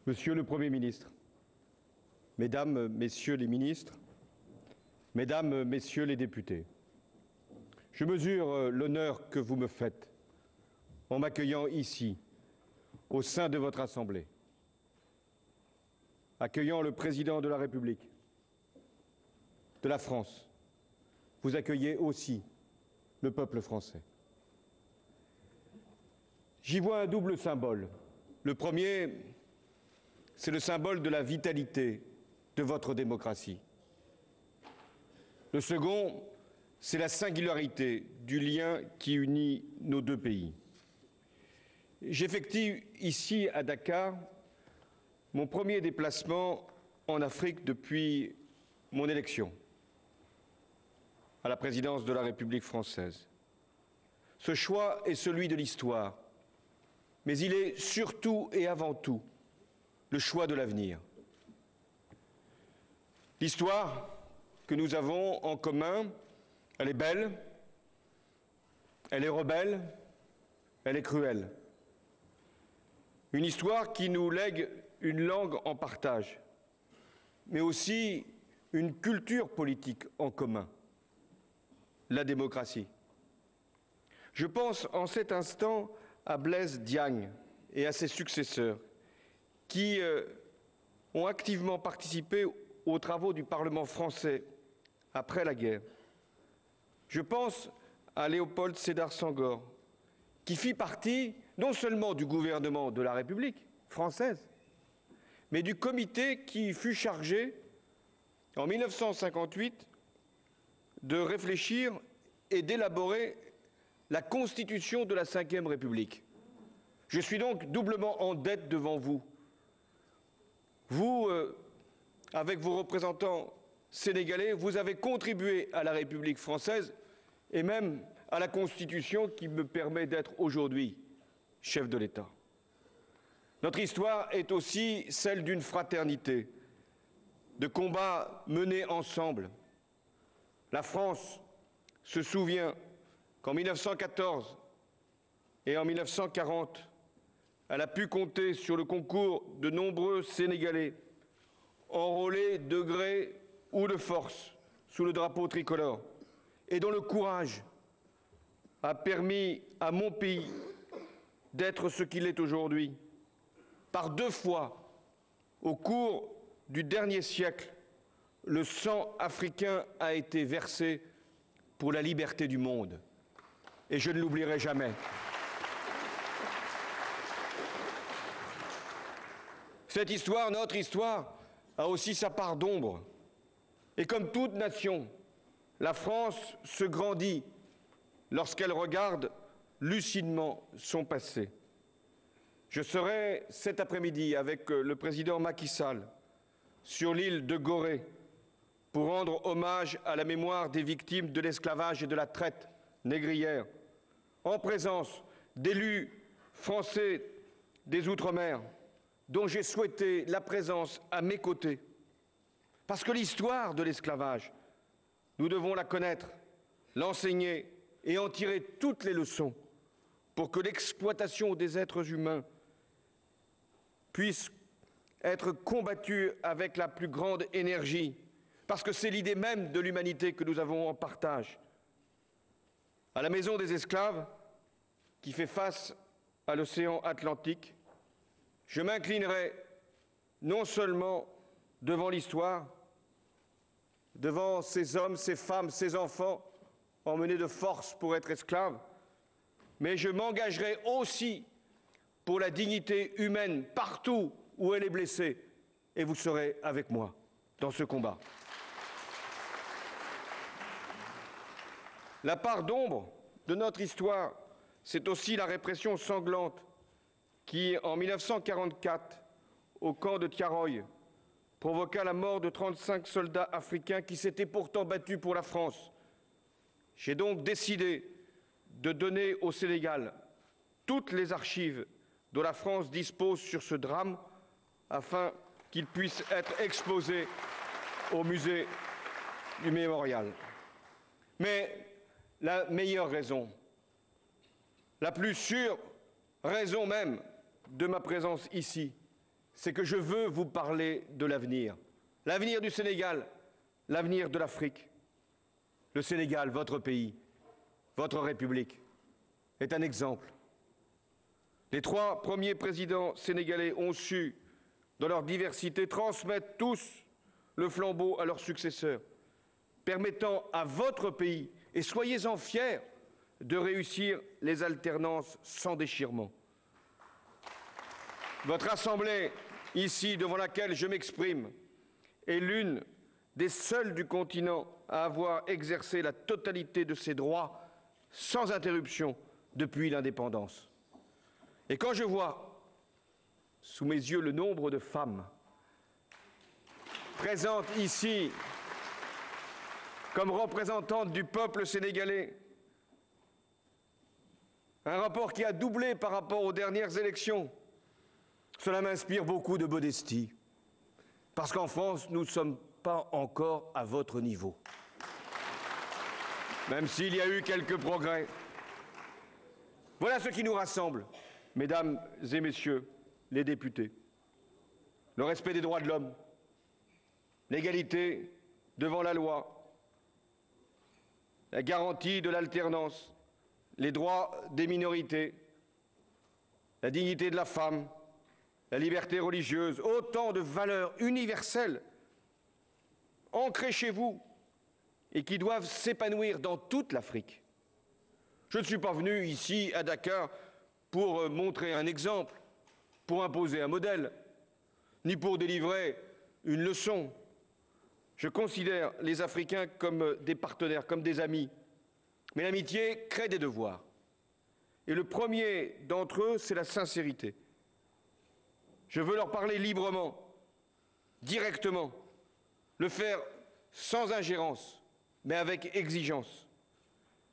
Monsieur le Premier ministre, Mesdames, Messieurs les ministres, Mesdames, Messieurs les députés, je mesure l'honneur que vous me faites en m'accueillant ici, au sein de votre Assemblée, accueillant le Président de la République de la France. Vous accueillez aussi le peuple français. J'y vois un double symbole. Le premier, c'est le symbole de la vitalité de votre démocratie. Le second, c'est la singularité du lien qui unit nos deux pays. J'effectue ici, à Dakar, mon premier déplacement en Afrique depuis mon élection à la présidence de la République française. Ce choix est celui de l'histoire, mais il est surtout et avant tout le choix de l'avenir. L'histoire que nous avons en commun, elle est belle, elle est rebelle, elle est cruelle. Une histoire qui nous lègue une langue en partage, mais aussi une culture politique en commun, la démocratie. Je pense en cet instant à Blaise Diagne et à ses successeurs qui ont activement participé aux travaux du Parlement français après la guerre. Je pense à Léopold Sédar Senghor, qui fit partie non seulement du gouvernement de la République française, mais du comité qui fut chargé, en 1958, de réfléchir et d'élaborer la Constitution de la Ve République. Je suis donc doublement en dette devant vous. Vous, avec vos représentants sénégalais, vous avez contribué à la République française et même à la Constitution qui me permet d'être aujourd'hui chef de l'État. Notre histoire est aussi celle d'une fraternité, de combats menés ensemble. La France se souvient qu'en 1914 et en 1940, elle a pu compter sur le concours de nombreux Sénégalais enrôlés de gré ou de force sous le drapeau tricolore et dont le courage a permis à mon pays d'être ce qu'il est aujourd'hui. Par deux fois, au cours du dernier siècle, le sang africain a été versé pour la liberté du monde. Et je ne l'oublierai jamais. Cette histoire, notre histoire, a aussi sa part d'ombre. Et comme toute nation, la France se grandit lorsqu'elle regarde lucidement son passé. Je serai cet après-midi avec le président Macky Sall sur l'île de Gorée pour rendre hommage à la mémoire des victimes de l'esclavage et de la traite négrière, en présence d'élus français des Outre-mer, dont j'ai souhaité la présence à mes côtés. Parce que l'histoire de l'esclavage, nous devons la connaître, l'enseigner et en tirer toutes les leçons pour que l'exploitation des êtres humains puisse être combattue avec la plus grande énergie, parce que c'est l'idée même de l'humanité que nous avons en partage. À la Maison des esclaves, qui fait face à l'océan Atlantique, je m'inclinerai non seulement devant l'histoire, devant ces hommes, ces femmes, ces enfants emmenés de force pour être esclaves, mais je m'engagerai aussi pour la dignité humaine partout où elle est blessée, et vous serez avec moi dans ce combat. La part d'ombre de notre histoire, c'est aussi la répression sanglante qui, en 1944, au camp de Tiaroy, provoqua la mort de 35 soldats africains qui s'étaient pourtant battus pour la France. J'ai donc décidé de donner au Sénégal toutes les archives dont la France dispose sur ce drame afin qu'il puisse être exposé au musée du Mémorial. Mais la meilleure raison, la plus sûre raison même de ma présence ici, c'est que je veux vous parler de l'avenir. L'avenir du Sénégal, l'avenir de l'Afrique. Le Sénégal, votre pays, votre République, est un exemple. Les 3 premiers présidents sénégalais ont su, dans leur diversité, transmettre tous le flambeau à leurs successeurs, permettant à votre pays, et soyez-en fiers, de réussir les alternances sans déchirement. Votre Assemblée, ici, devant laquelle je m'exprime, est l'une des seules du continent à avoir exercé la totalité de ses droits sans interruption depuis l'indépendance. Et quand je vois sous mes yeux le nombre de femmes présentes ici comme représentantes du peuple sénégalais, un rapport qui a doublé par rapport aux dernières élections, cela m'inspire beaucoup de modestie, parce qu'en France, nous ne sommes pas encore à votre niveau, même s'il y a eu quelques progrès. Voilà ce qui nous rassemble, mesdames et messieurs les députés. Le respect des droits de l'homme, l'égalité devant la loi, la garantie de l'alternance, les droits des minorités, la dignité de la femme, la liberté religieuse, autant de valeurs universelles ancrées chez vous et qui doivent s'épanouir dans toute l'Afrique. Je ne suis pas venu ici à Dakar pour montrer un exemple, pour imposer un modèle, ni pour délivrer une leçon. Je considère les Africains comme des partenaires, comme des amis. Mais l'amitié crée des devoirs. Et le premier d'entre eux, c'est la sincérité. Je veux leur parler librement, directement, le faire sans ingérence, mais avec exigence.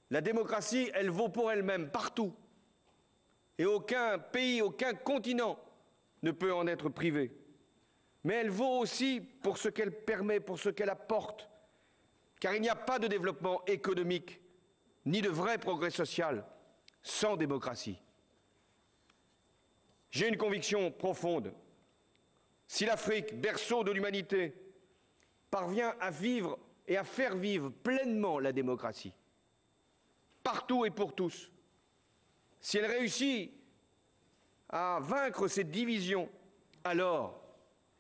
La démocratie, elle vaut pour elle-même partout. Et aucun pays, aucun continent ne peut en être privé. Mais elle vaut aussi pour ce qu'elle permet, pour ce qu'elle apporte. Car il n'y a pas de développement économique, ni de vrai progrès social, sans démocratie. J'ai une conviction profonde. Si l'Afrique, berceau de l'humanité, parvient à vivre et à faire vivre pleinement la démocratie, partout et pour tous, si elle réussit à vaincre ces divisions, alors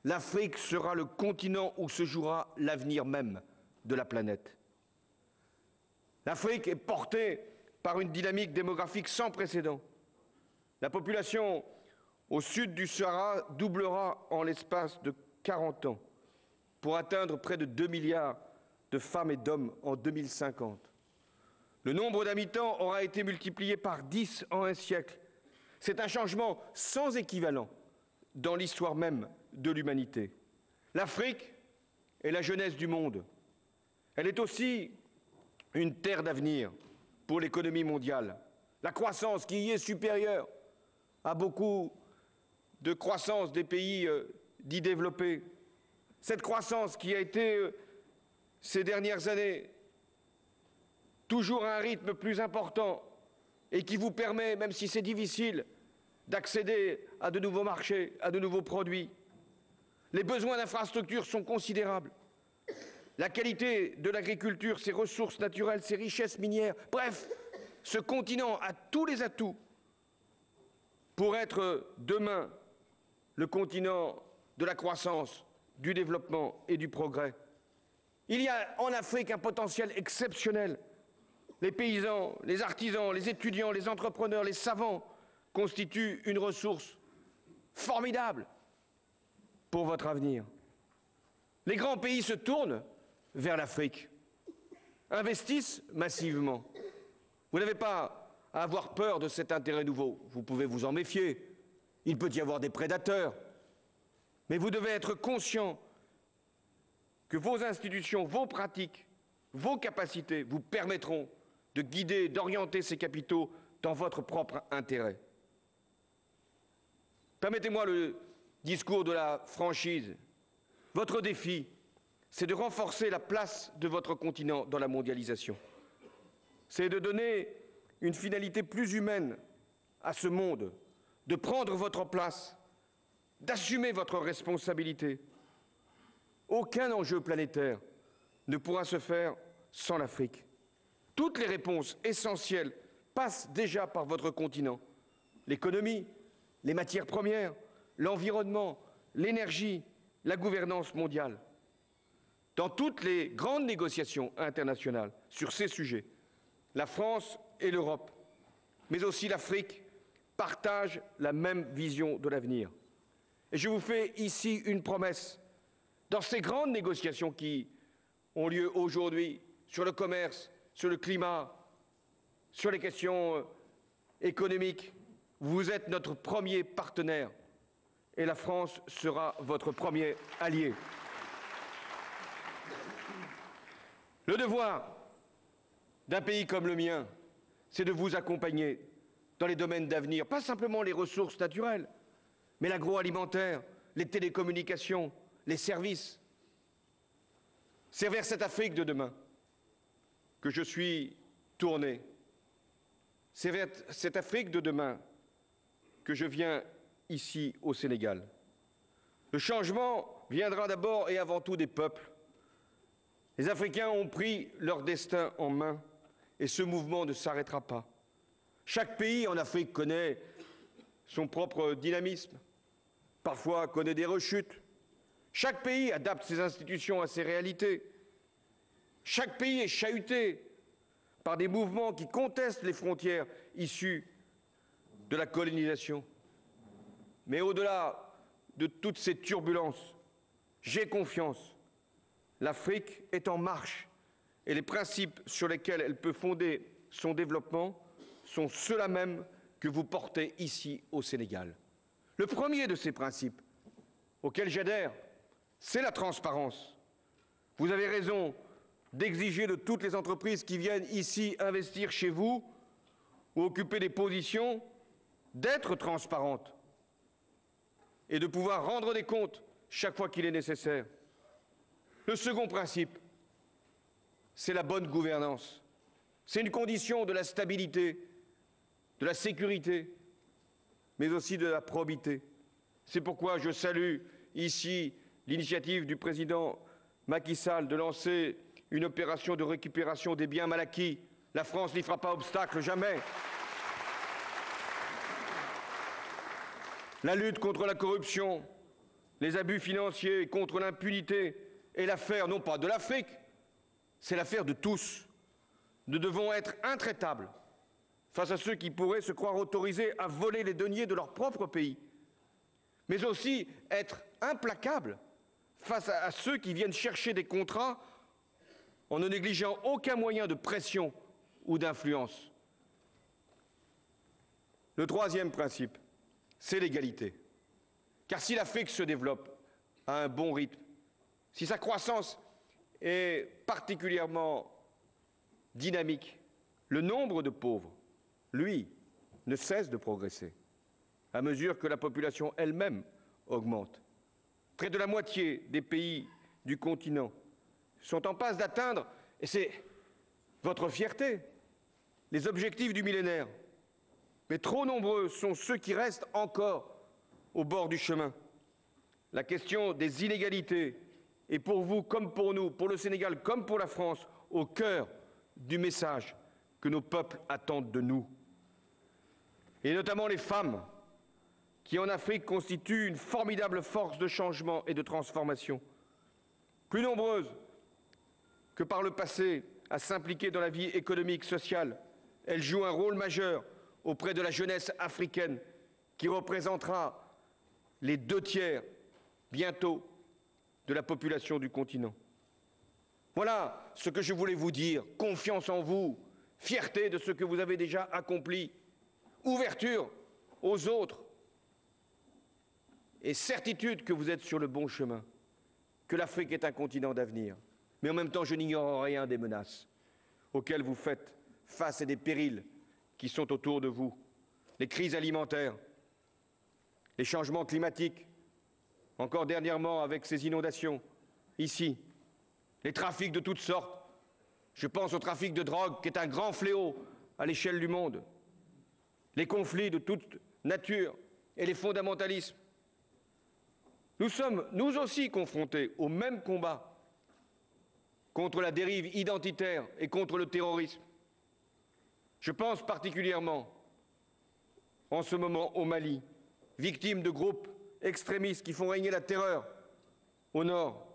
l'Afrique sera le continent où se jouera l'avenir même de la planète. L'Afrique est portée par une dynamique démographique sans précédent. La population au sud du Sahara doublera en l'espace de 40 ans pour atteindre près de 2 milliards de femmes et d'hommes en 2050. Le nombre d'habitants aura été multiplié par 10 en un siècle. C'est un changement sans équivalent dans l'histoire même de l'humanité. L'Afrique est la jeunesse du monde. Elle est aussi une terre d'avenir pour l'économie mondiale. La croissance qui y est supérieure à beaucoup de croissance des pays dits développés. Cette croissance qui a été, ces dernières années, toujours à un rythme plus important et qui vous permet, même si c'est difficile, d'accéder à de nouveaux marchés, à de nouveaux produits. Les besoins d'infrastructures sont considérables. La qualité de l'agriculture, ses ressources naturelles, ses richesses minières, bref, ce continent a tous les atouts pour être demain le continent de la croissance, du développement et du progrès. Il y a en Afrique un potentiel exceptionnel. Les paysans, les artisans, les étudiants, les entrepreneurs, les savants constituent une ressource formidable pour votre avenir. Les grands pays se tournent vers l'Afrique, investissent massivement. Vous n'avez pas à avoir peur de cet intérêt nouveau. Vous pouvez vous en méfier. Il peut y avoir des prédateurs. Mais vous devez être conscient que vos institutions, vos pratiques, vos capacités vous permettront de guider, d'orienter ces capitaux dans votre propre intérêt. Permettez-moi le discours de la franchise. Votre défi, c'est de renforcer la place de votre continent dans la mondialisation. C'est de donner une finalité plus humaine à ce monde, de prendre votre place d'assumer votre responsabilité. Aucun enjeu planétaire ne pourra se faire sans l'Afrique. Toutes les réponses essentielles passent déjà par votre continent. L'économie, les matières premières, l'environnement, l'énergie, la gouvernance mondiale. Dans toutes les grandes négociations internationales sur ces sujets, la France et l'Europe, mais aussi l'Afrique, partagent la même vision de l'avenir. Et je vous fais ici une promesse. Dans ces grandes négociations qui ont lieu aujourd'hui sur le commerce, sur le climat, sur les questions économiques, vous êtes notre premier partenaire et la France sera votre premier allié. Le devoir d'un pays comme le mien, c'est de vous accompagner dans les domaines d'avenir, pas simplement les ressources naturelles, mais l'agroalimentaire, les télécommunications, les services. C'est vers cette Afrique de demain que je suis tourné. C'est vers cette Afrique de demain que je viens ici au Sénégal. Le changement viendra d'abord et avant tout des peuples. Les Africains ont pris leur destin en main et ce mouvement ne s'arrêtera pas. Chaque pays en Afrique connaît son propre dynamisme, parfois connaît des rechutes. Chaque pays adapte ses institutions à ses réalités. Chaque pays est chahuté par des mouvements qui contestent les frontières issues de la colonisation. Mais au-delà de toutes ces turbulences, j'ai confiance. L'Afrique est en marche et les principes sur lesquels elle peut fonder son développement sont ceux-là même que vous portez ici au Sénégal. Le premier de ces principes, auquel j'adhère, c'est la transparence. Vous avez raison d'exiger de toutes les entreprises qui viennent ici investir chez vous ou occuper des positions d'être transparentes et de pouvoir rendre des comptes chaque fois qu'il est nécessaire. Le second principe, c'est la bonne gouvernance. C'est une condition de la stabilité, de la sécurité, mais aussi de la probité. C'est pourquoi je salue ici l'initiative du président Macky Sall de lancer une opération de récupération des biens mal acquis. La France n'y fera pas obstacle, jamais. La lutte contre la corruption, les abus financiers, contre l'impunité est l'affaire non pas de l'Afrique, c'est l'affaire de tous. Nous devons être intraitables face à ceux qui pourraient se croire autorisés à voler les deniers de leur propre pays, mais aussi être implacables face à ceux qui viennent chercher des contrats en ne négligeant aucun moyen de pression ou d'influence. Le troisième principe, c'est l'égalité. Car si l'Afrique se développe à un bon rythme, si sa croissance est particulièrement dynamique, le nombre de pauvres, lui, ne cesse de progresser à mesure que la population elle-même augmente. Près de la moitié des pays du continent sont en passe d'atteindre, et c'est votre fierté, les objectifs du millénaire. Mais trop nombreux sont ceux qui restent encore au bord du chemin. La question des inégalités est pour vous comme pour nous, pour le Sénégal comme pour la France, au cœur du message que nos peuples attendent de nous. Et notamment les femmes, qui en Afrique constituent une formidable force de changement et de transformation. Plus nombreuses que par le passé à s'impliquer dans la vie économique, sociale, elles jouent un rôle majeur auprès de la jeunesse africaine qui représentera les 2/3 bientôt de la population du continent. Voilà ce que je voulais vous dire. Confiance en vous, fierté de ce que vous avez déjà accompli, ouverture aux autres et certitude que vous êtes sur le bon chemin, que l'Afrique est un continent d'avenir. Mais en même temps, je n'ignore rien des menaces auxquelles vous faites face et des périls qui sont autour de vous. Les crises alimentaires, les changements climatiques, encore dernièrement avec ces inondations, ici, les trafics de toutes sortes. Je pense au trafic de drogue qui est un grand fléau à l'échelle du monde. Les conflits de toute nature et les fondamentalismes. Nous sommes, nous aussi, confrontés au même combat contre la dérive identitaire et contre le terrorisme. Je pense particulièrement, en ce moment, au Mali, victime de groupes extrémistes qui font régner la terreur au nord.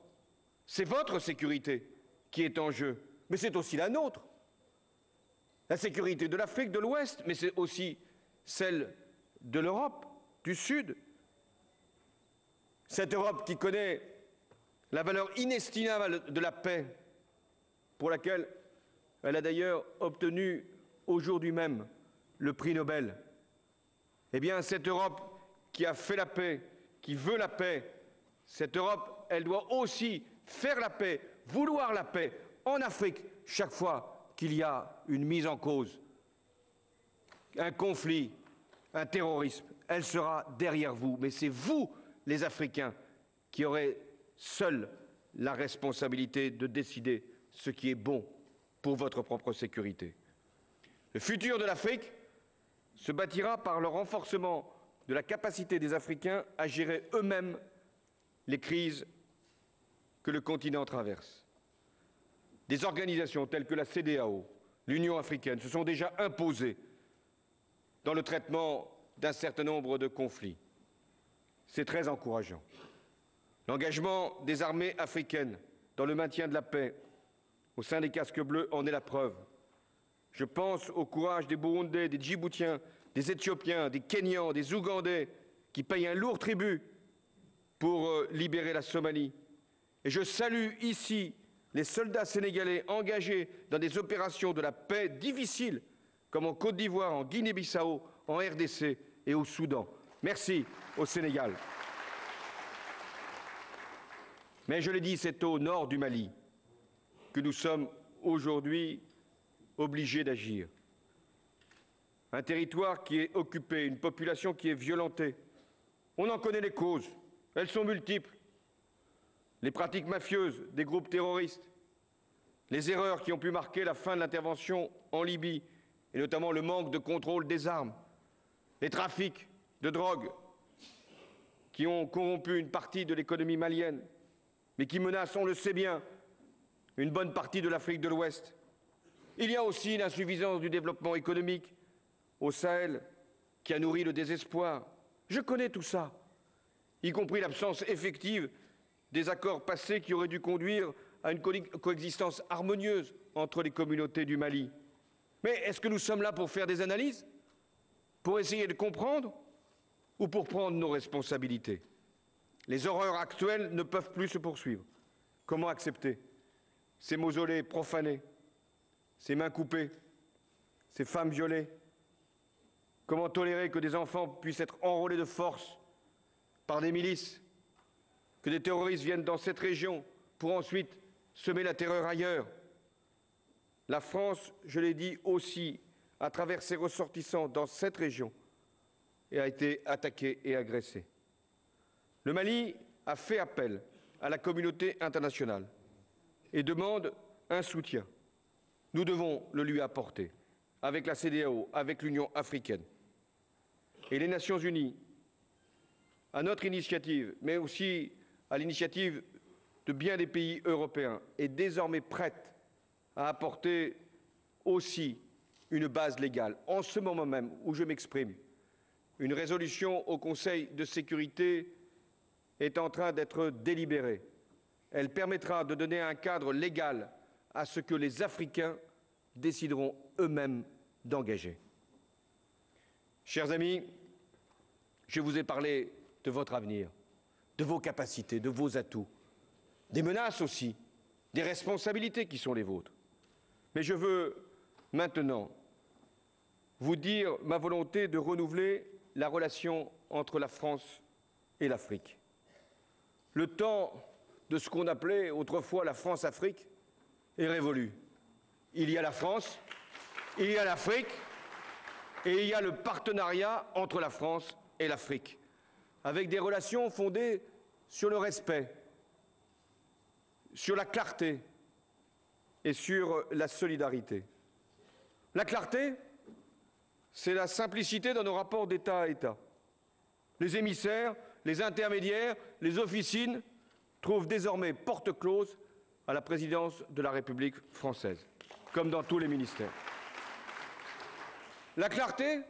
C'est votre sécurité qui est en jeu, mais c'est aussi la nôtre. La sécurité de l'Afrique de l'Ouest, mais c'est aussi celle de l'Europe du Sud. Cette Europe qui connaît la valeur inestimable de la paix, pour laquelle elle a d'ailleurs obtenu aujourd'hui même le prix Nobel. Eh bien, cette Europe qui a fait la paix, qui veut la paix, cette Europe, elle doit aussi faire la paix, vouloir la paix en Afrique chaque fois qu'il y a une mise en cause, un conflit, un terrorisme. Elle sera derrière vous, mais c'est vous, les Africains, qui aurez seuls la responsabilité de décider ce qui est bon pour votre propre sécurité. Le futur de l'Afrique se bâtira par le renforcement de la capacité des Africains à gérer eux-mêmes les crises que le continent traverse. Des organisations telles que la CEDEAO, l'Union africaine, se sont déjà imposées dans le traitement d'un certain nombre de conflits. C'est très encourageant. L'engagement des armées africaines dans le maintien de la paix au sein des casques bleus en est la preuve. Je pense au courage des Burundais, des Djiboutiens, des Éthiopiens, des Kenyans, des Ougandais qui payent un lourd tribut pour libérer la Somalie. Et je salue ici les soldats sénégalais engagés dans des opérations de la paix difficiles, comme en Côte d'Ivoire, en Guinée-Bissau, en RDC et au Soudan. Merci au Sénégal. Mais je l'ai dit, c'est au nord du Mali que nous sommes aujourd'hui obligés d'agir. Un territoire qui est occupé, une population qui est violentée. On en connaît les causes, elles sont multiples. Les pratiques mafieuses des groupes terroristes, les erreurs qui ont pu marquer la fin de l'intervention en Libye, et notamment le manque de contrôle des armes, les trafics de drogue qui ont corrompu une partie de l'économie malienne, mais qui menacent, on le sait bien, une bonne partie de l'Afrique de l'Ouest. Il y a aussi l'insuffisance du développement économique au Sahel, qui a nourri le désespoir. Je connais tout ça, y compris l'absence effective des accords passés qui auraient dû conduire à une coexistence harmonieuse entre les communautés du Mali. Mais est-ce que nous sommes là pour faire des analyses? Pour essayer de comprendre? Ou pour prendre nos responsabilités? Les horreurs actuelles ne peuvent plus se poursuivre. Comment accepter ces mausolées profanés, ces mains coupées, ces femmes violées? Comment tolérer que des enfants puissent être enrôlés de force par des milices, que des terroristes viennent dans cette région pour ensuite semer la terreur ailleurs? La France, je l'ai dit aussi, à travers ses ressortissants dans cette région, a été attaquée et agressée. Le Mali a fait appel à la communauté internationale et demande un soutien. Nous devons le lui apporter, avec la CEDEAO, avec l'Union africaine. Et les Nations unies, à notre initiative, mais aussi à l'initiative de bien des pays européens, est désormais prête à apporter aussi une base légale. En ce moment même où je m'exprime, une résolution au Conseil de sécurité est en train d'être délibérée. Elle permettra de donner un cadre légal à ce que les Africains décideront eux-mêmes d'engager. Chers amis, je vous ai parlé de votre avenir, de vos capacités, de vos atouts, des menaces aussi, des responsabilités qui sont les vôtres. Mais je veux maintenant vous dire ma volonté de renouveler la relation entre la France et l'Afrique. Le temps de ce qu'on appelait autrefois la France-Afrique est révolu. Il y a la France, il y a l'Afrique et il y a le partenariat entre la France et l'Afrique, avec des relations fondées sur le respect, sur la clarté et sur la solidarité. La clarté, c'est la simplicité dans nos rapports d'État à État. Les émissaires les intermédiaires, les officines trouvent désormais porte close à la présidence de la République française, comme dans tous les ministères. La clarté,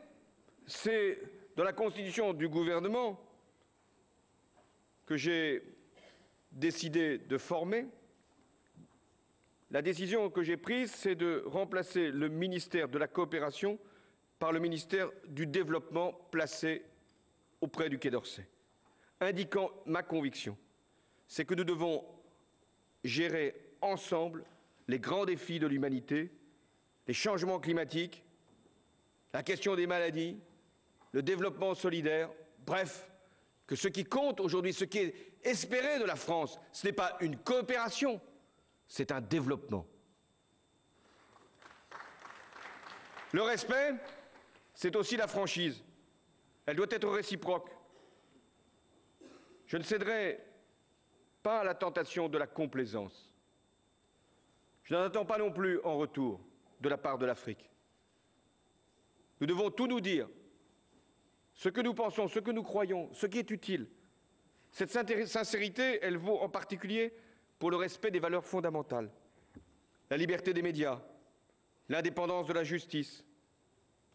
c'est dans la constitution du gouvernement que j'ai décidé de former. La décision que j'ai prise, c'est de remplacer le ministère de la coopération par le ministère du développement placé auprès du Quai d'Orsay, indiquant ma conviction, c'est que nous devons gérer ensemble les grands défis de l'humanité, les changements climatiques, la question des maladies, le développement solidaire, bref, que ce qui compte aujourd'hui, ce qui est espéré de la France, ce n'est pas une coopération, c'est un développement. Le respect, c'est aussi la franchise. Elle doit être réciproque. Je ne céderai pas à la tentation de la complaisance. Je n'en attends pas non plus en retour de la part de l'Afrique. Nous devons tout nous dire, ce que nous pensons, ce que nous croyons, ce qui est utile. Cette sincérité, elle vaut en particulier pour le respect des valeurs fondamentales, la liberté des médias, l'indépendance de la justice,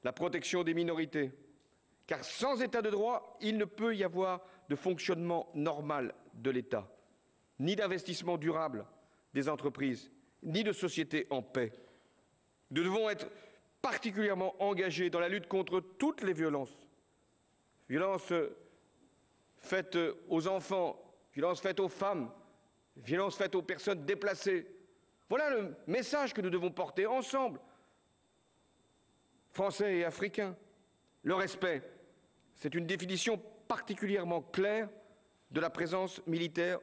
la protection des minorités. Car sans État de droit, il ne peut y avoir de fonctionnement normal de l'État, ni d'investissement durable des entreprises, ni de société en paix. Nous devons être particulièrement engagés dans la lutte contre toutes les violences. Violences faites aux enfants, violences faites aux femmes, violences faites aux personnes déplacées. Voilà le message que nous devons porter ensemble, Français et Africains. Le respect, c'est une définition particulièrement claire de la présence militaire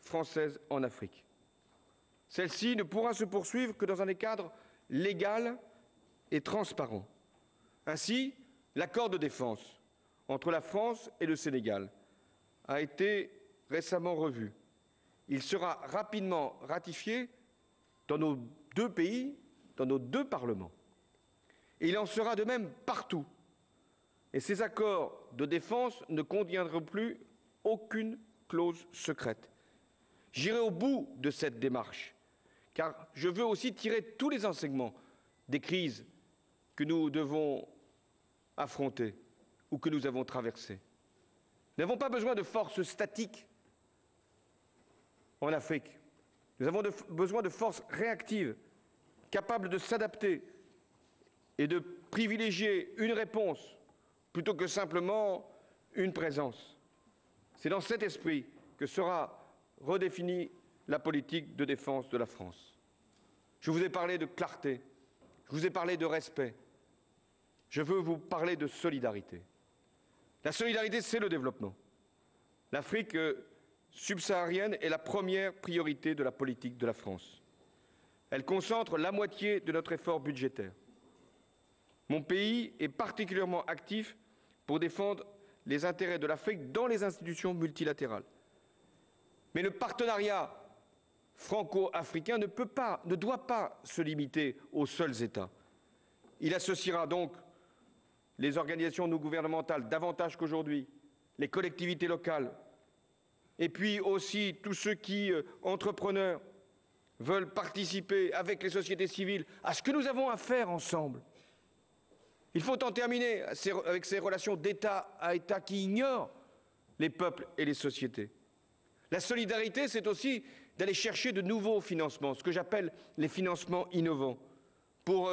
française en Afrique. Celle-ci ne pourra se poursuivre que dans un cadre légal et transparent. Ainsi, l'accord de défense entre la France et le Sénégal a été récemment revu. Il sera rapidement ratifié dans nos deux pays, dans nos deux parlements. Et il en sera de même partout. Et ces accords de défense ne contiendront plus aucune clause secrète. J'irai au bout de cette démarche, car je veux aussi tirer tous les enseignements des crises que nous devons affronter ou que nous avons traversées. Nous n'avons pas besoin de forces statiques en Afrique. Nous avons besoin de forces réactives, capables de s'adapter et de privilégier une réponse plutôt que simplement une présence. C'est dans cet esprit que sera redéfinie la politique de défense de la France. Je vous ai parlé de clarté, je vous ai parlé de respect. Je veux vous parler de solidarité. La solidarité, c'est le développement. L'Afrique subsaharienne est la première priorité de la politique de la France. Elle concentre la moitié de notre effort budgétaire. Mon pays est particulièrement actif pour défendre les intérêts de l'Afrique dans les institutions multilatérales. Mais le partenariat franco-africain ne doit pas se limiter aux seuls États. Il associera donc les organisations non gouvernementales davantage qu'aujourd'hui, les collectivités locales, et puis aussi tous ceux qui, entrepreneurs, veulent participer avec les sociétés civiles à ce que nous avons à faire ensemble. Il faut en terminer avec ces relations d'État à État qui ignorent les peuples et les sociétés. La solidarité, c'est aussi d'aller chercher de nouveaux financements, ce que j'appelle les financements innovants, pour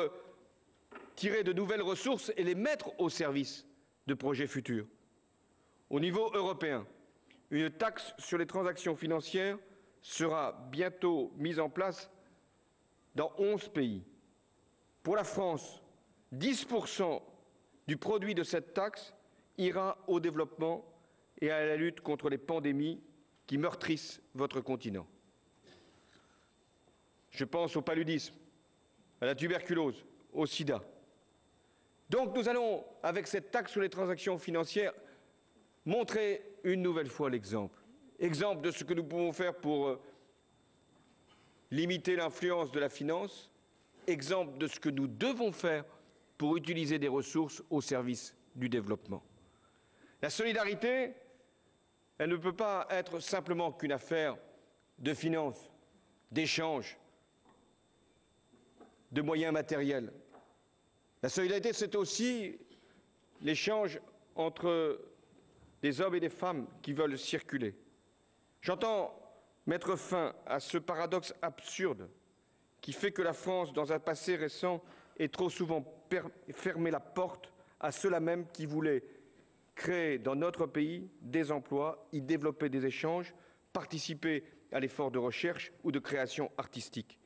tirer de nouvelles ressources et les mettre au service de projets futurs. Au niveau européen, une taxe sur les transactions financières sera bientôt mise en place dans 11 pays. Pour la France, 10% du produit de cette taxe ira au développement et à la lutte contre les pandémies qui meurtrissent votre continent. Je pense au paludisme, à la tuberculose, au sida. Donc nous allons, avec cette taxe sur les transactions financières, montrer une nouvelle fois l'exemple. Exemple de ce que nous pouvons faire pour limiter l'influence de la finance, exemple de ce que nous devons faire pour utiliser des ressources au service du développement. La solidarité, elle ne peut pas être simplement qu'une affaire de finances, d'échanges, de moyens matériels. La solidarité, c'est aussi l'échange entre des hommes et des femmes qui veulent circuler. J'entends mettre fin à ce paradoxe absurde qui fait que la France, dans un passé récent, ait trop souvent fermé la porte à ceux-là même qui voulaient créer dans notre pays des emplois, y développer des échanges, participer à l'effort de recherche ou de création artistique.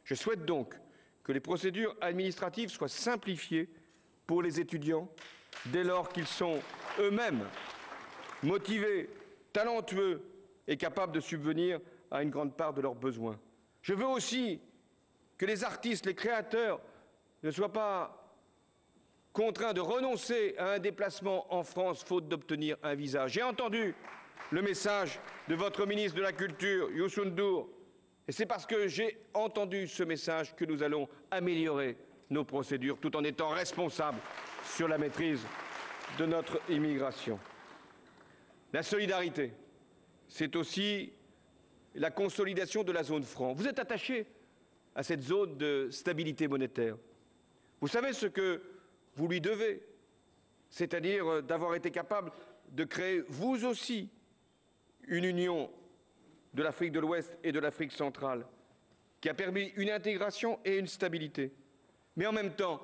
Je souhaite donc que les procédures administratives soient simplifiées pour les étudiants dès lors qu'ils sont eux-mêmes motivés, talentueux et capables de subvenir à une grande part de leurs besoins. Je veux aussi que les artistes, les créateurs ne soient pas contraints de renoncer à un déplacement en France faute d'obtenir un visa. J'ai entendu le message de votre ministre de la Culture, Youssou N'Dour, et c'est parce que j'ai entendu ce message que nous allons améliorer nos procédures tout en étant responsables sur la maîtrise de notre immigration. La solidarité, c'est aussi la consolidation de la zone franc. Vous êtes attaché à cette zone de stabilité monétaire. Vous savez ce que vous lui devez, c'est-à-dire d'avoir été capable de créer, vous aussi, une union de l'Afrique de l'Ouest et de l'Afrique centrale, qui a permis une intégration et une stabilité. Mais en même temps,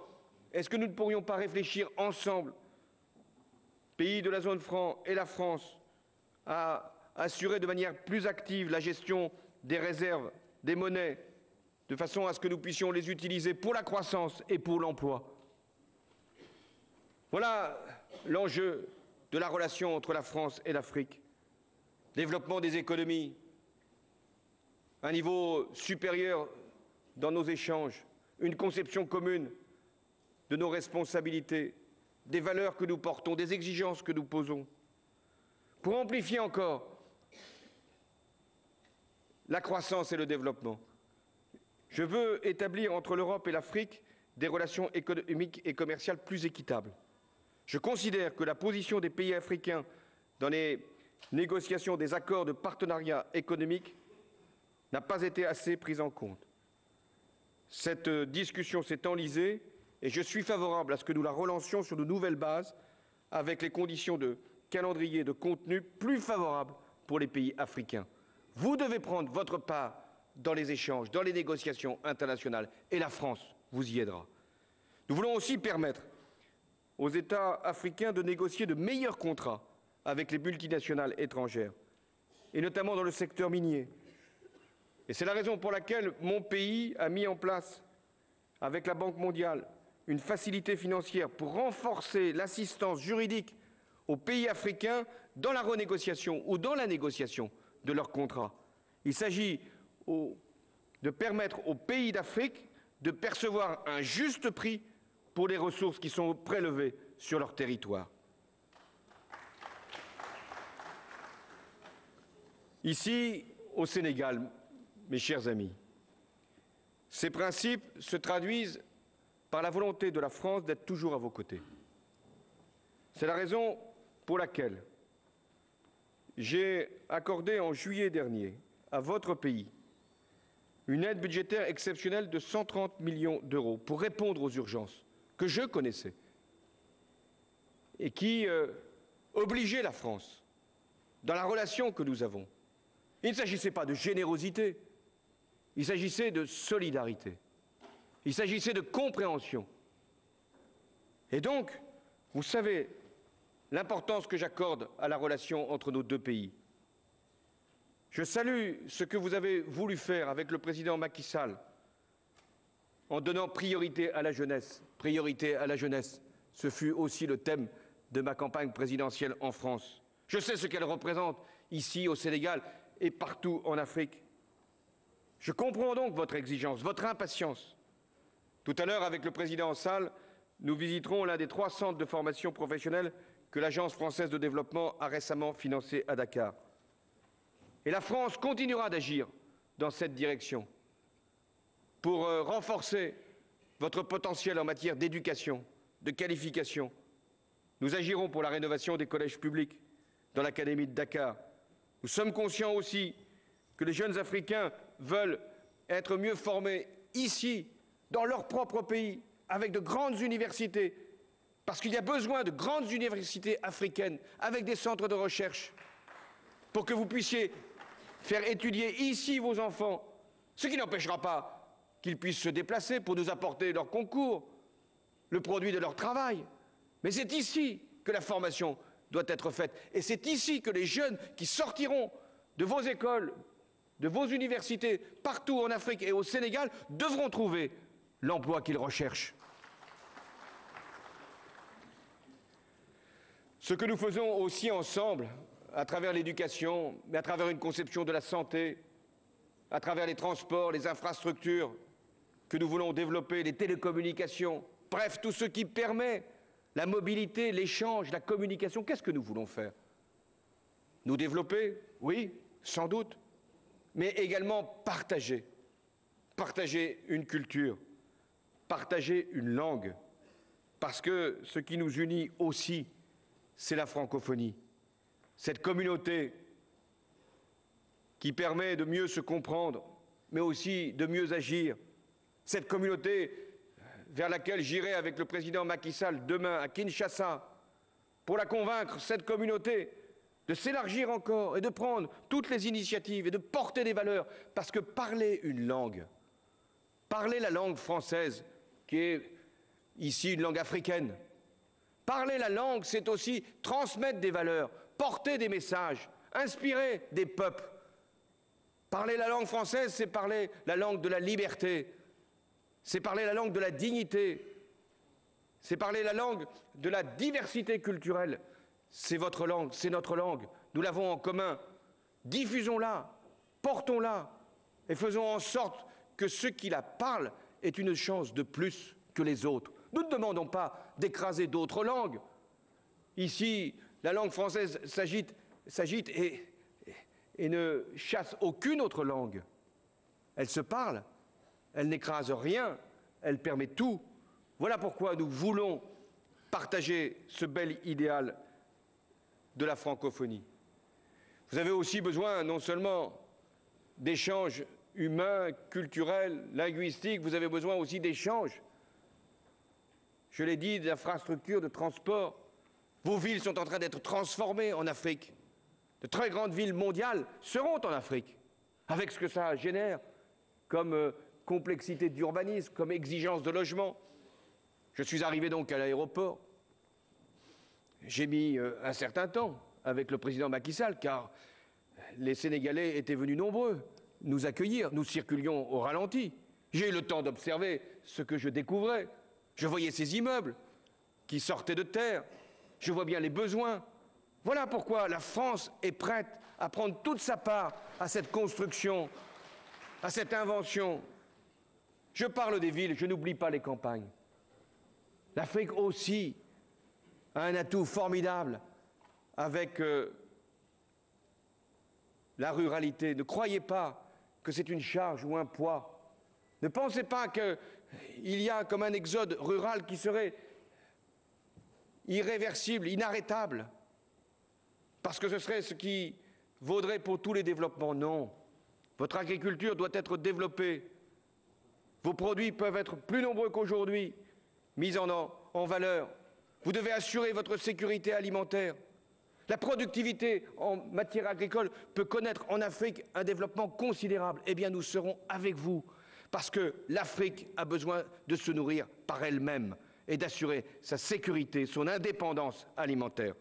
est-ce que nous ne pourrions pas réfléchir ensemble, pays de la zone franc et la France, à assurer de manière plus active la gestion des réserves, des monnaies, de façon à ce que nous puissions les utiliser pour la croissance et pour l'emploi? Voilà l'enjeu de la relation entre la France et l'Afrique. Développement des économies, un niveau supérieur dans nos échanges, une conception commune de nos responsabilités, des valeurs que nous portons, des exigences que nous posons. Pour amplifier encore la croissance et le développement, je veux établir entre l'Europe et l'Afrique des relations économiques et commerciales plus équitables. Je considère que la position des pays africains dans les négociations des accords de partenariat économique n'a pas été assez prise en compte. Cette discussion s'est enlisée et je suis favorable à ce que nous la relancions sur de nouvelles bases avec les conditions de calendrier de contenu plus favorables pour les pays africains. Vous devez prendre votre part dans les échanges, dans les négociations internationales et la France vous y aidera. Nous voulons aussi permettre aux États africains de négocier de meilleurs contrats avec les multinationales étrangères, et notamment dans le secteur minier. Et c'est la raison pour laquelle mon pays a mis en place, avec la Banque mondiale, une facilité financière pour renforcer l'assistance juridique aux pays africains dans la renégociation ou dans la négociation de leurs contrats. Il s'agit de permettre aux pays d'Afrique de percevoir un juste prix pour les ressources qui sont prélevées sur leur territoire. Ici, au Sénégal, mes chers amis, ces principes se traduisent par la volonté de la France d'être toujours à vos côtés. C'est la raison pour laquelle j'ai accordé en juillet dernier à votre pays une aide budgétaire exceptionnelle de 130 millions d'euros pour répondre aux urgences que je connaissais et qui obligeait la France dans la relation que nous avons. Il ne s'agissait pas de générosité, il s'agissait de solidarité, il s'agissait de compréhension. Et donc, vous savez l'importance que j'accorde à la relation entre nos deux pays. Je salue ce que vous avez voulu faire avec le président Macky Sall en donnant priorité à la jeunesse. Priorité à la jeunesse, ce fut aussi le thème de ma campagne présidentielle en France. Je sais ce qu'elle représente ici au Sénégal et partout en Afrique. Je comprends donc votre exigence, votre impatience. Tout à l'heure, avec le président Sall, nous visiterons l'un des 3 centres de formation professionnelle que l'Agence française de développement a récemment financé à Dakar. Et la France continuera d'agir dans cette direction pour renforcer votre potentiel en matière d'éducation, de qualification. Nous agirons pour la rénovation des collèges publics. dans l'Académie de Dakar. Nous sommes conscients aussi que les jeunes Africains veulent être mieux formés ici, dans leur propre pays, avec de grandes universités, parce qu'il y a besoin de grandes universités africaines, avec des centres de recherche, pour que vous puissiez faire étudier ici vos enfants, ce qui n'empêchera pas qu'ils puissent se déplacer pour nous apporter leur concours, le produit de leur travail. Mais c'est ici que la formation doit être faite. Et c'est ici que les jeunes qui sortiront de vos écoles, de vos universités, partout en Afrique et au Sénégal, devront trouver l'emploi qu'ils recherchent. Ce que nous faisons aussi ensemble, à travers l'éducation, mais à travers une conception de la santé, à travers les transports, les infrastructures que nous voulons développer, les télécommunications, bref, tout ce qui permet la mobilité, l'échange, la communication, qu'est-ce que nous voulons faire? Nous développer? Oui, sans doute, mais également partager. Partager une culture, partager une langue, parce que ce qui nous unit aussi, c'est la francophonie. Cette communauté qui permet de mieux se comprendre, mais aussi de mieux agir. Cette communauté vers laquelle j'irai avec le président Macky Sall demain à Kinshasa, pour la convaincre, cette communauté, de s'élargir encore et de prendre toutes les initiatives et de porter des valeurs. Parce que parler une langue, parler la langue française, qui est ici une langue africaine, parler la langue, c'est aussi transmettre des valeurs, porter des messages, inspirer des peuples. Parler la langue française, c'est parler la langue de la liberté, c'est parler la langue de la dignité, c'est parler la langue de la diversité culturelle. C'est votre langue, c'est notre langue, nous l'avons en commun. Diffusons-la, portons-la et faisons en sorte que ceux qui la parlent aient une chance de plus que les autres. Nous ne demandons pas d'écraser d'autres langues. Ici, la langue française s'agite et ne chasse aucune autre langue. Elle se parle, elle n'écrase rien, elle permet tout. Voilà pourquoi nous voulons partager ce bel idéal de la francophonie. Vous avez aussi besoin non seulement d'échanges humains, culturels, linguistiques, vous avez besoin aussi d'échanges. Je l'ai dit, d'infrastructures, de transport. Vos villes sont en train d'être transformées en Afrique. De très grandes villes mondiales seront en Afrique, avec ce que ça génère comme complexité d'urbanisme, comme exigence de logement. Je suis arrivé donc à l'aéroport. J'ai mis un certain temps avec le président Macky Sall, car les Sénégalais étaient venus nombreux nous accueillir. Nous circulions au ralenti. J'ai eu le temps d'observer ce que je découvrais. Je voyais ces immeubles qui sortaient de terre. Je vois bien les besoins. Voilà pourquoi la France est prête à prendre toute sa part à cette construction, à cette invention. Je parle des villes, je n'oublie pas les campagnes. L'Afrique aussi a un atout formidable avec la ruralité. Ne croyez pas que c'est une charge ou un poids. Ne pensez pas qu'il y a comme un exode rural qui serait irréversible, inarrêtable, parce que ce serait ce qui vaudrait pour tous les développements. Non. Votre agriculture doit être développée. Vos produits peuvent être plus nombreux qu'aujourd'hui, mis en valeur. Vous devez assurer votre sécurité alimentaire. La productivité en matière agricole peut connaître en Afrique un développement considérable. Eh bien, nous serons avec vous, parce que l'Afrique a besoin de se nourrir par elle-même et d'assurer sa sécurité, son indépendance alimentaire.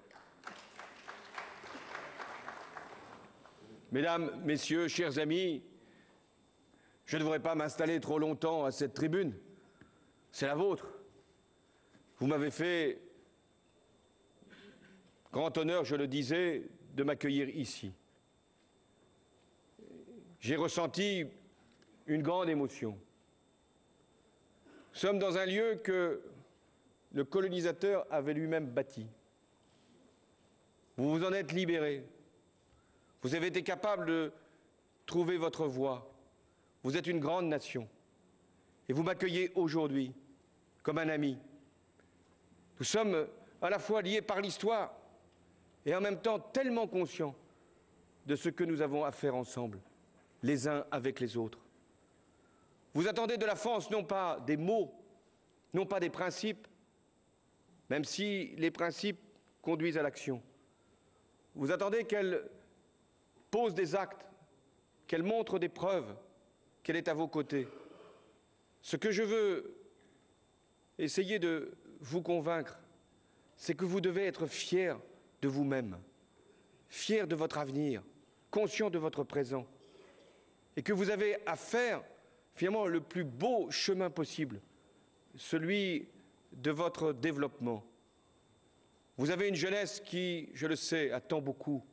Mesdames, Messieurs, chers amis, je ne devrais pas m'installer trop longtemps à cette tribune. C'est la vôtre. Vous m'avez fait grand honneur, je le disais, de m'accueillir ici. J'ai ressenti une grande émotion. Nous sommes dans un lieu que le colonisateur avait lui-même bâti. Vous vous en êtes libérés. Vous avez été capable de trouver votre voie. Vous êtes une grande nation. Et vous m'accueillez aujourd'hui comme un ami. Nous sommes à la fois liés par l'histoire, et en même temps tellement conscients de ce que nous avons à faire ensemble, les uns avec les autres. Vous attendez de la France non pas des mots, non pas des principes, même si les principes conduisent à l'action. Vous attendez qu'elle pose des actes, qu'elle montre des preuves, qu'elle est à vos côtés. Ce que je veux essayer de vous convaincre, c'est que vous devez être fiers de vous-même, fiers de votre avenir, conscients de votre présent, et que vous avez à faire finalement le plus beau chemin possible, celui de votre développement. Vous avez une jeunesse qui, je le sais, attend beaucoup,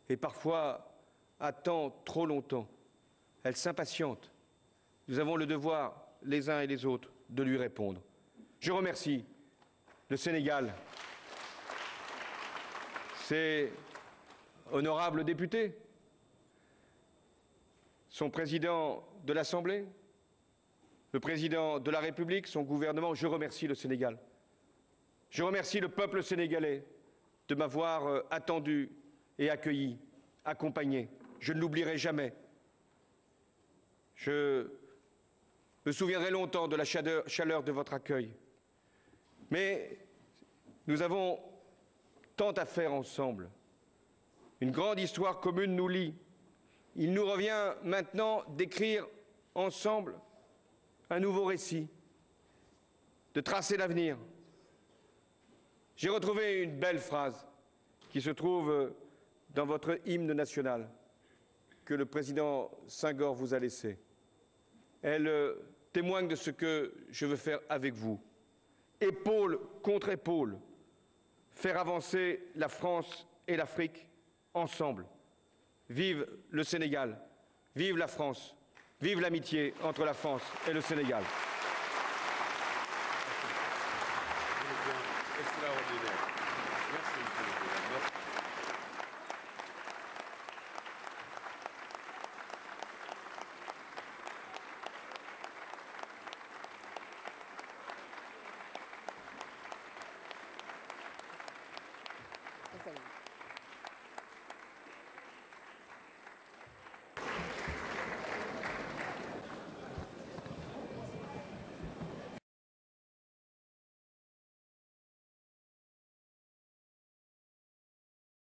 et parfois attend trop longtemps. Elle s'impatiente. Nous avons le devoir, les uns et les autres, de lui répondre. Je remercie le Sénégal, ses honorables députés, son président de l'Assemblée, le président de la République, son gouvernement. Je remercie le Sénégal. Je remercie le peuple sénégalais de m'avoir attendu et accueilli, accompagné. Je ne l'oublierai jamais. Je me souviendrai longtemps de la chaleur de votre accueil. Mais nous avons tant à faire ensemble. Une grande histoire commune nous lie. Il nous revient maintenant d'écrire ensemble un nouveau récit, de tracer l'avenir. J'ai retrouvé une belle phrase qui se trouve dans votre hymne national que le président Senghor vous a laissé. Elle témoigne de ce que je veux faire avec vous. Épaule contre épaule, faire avancer la France et l'Afrique ensemble. Vive le Sénégal, vive la France, vive l'amitié entre la France et le Sénégal.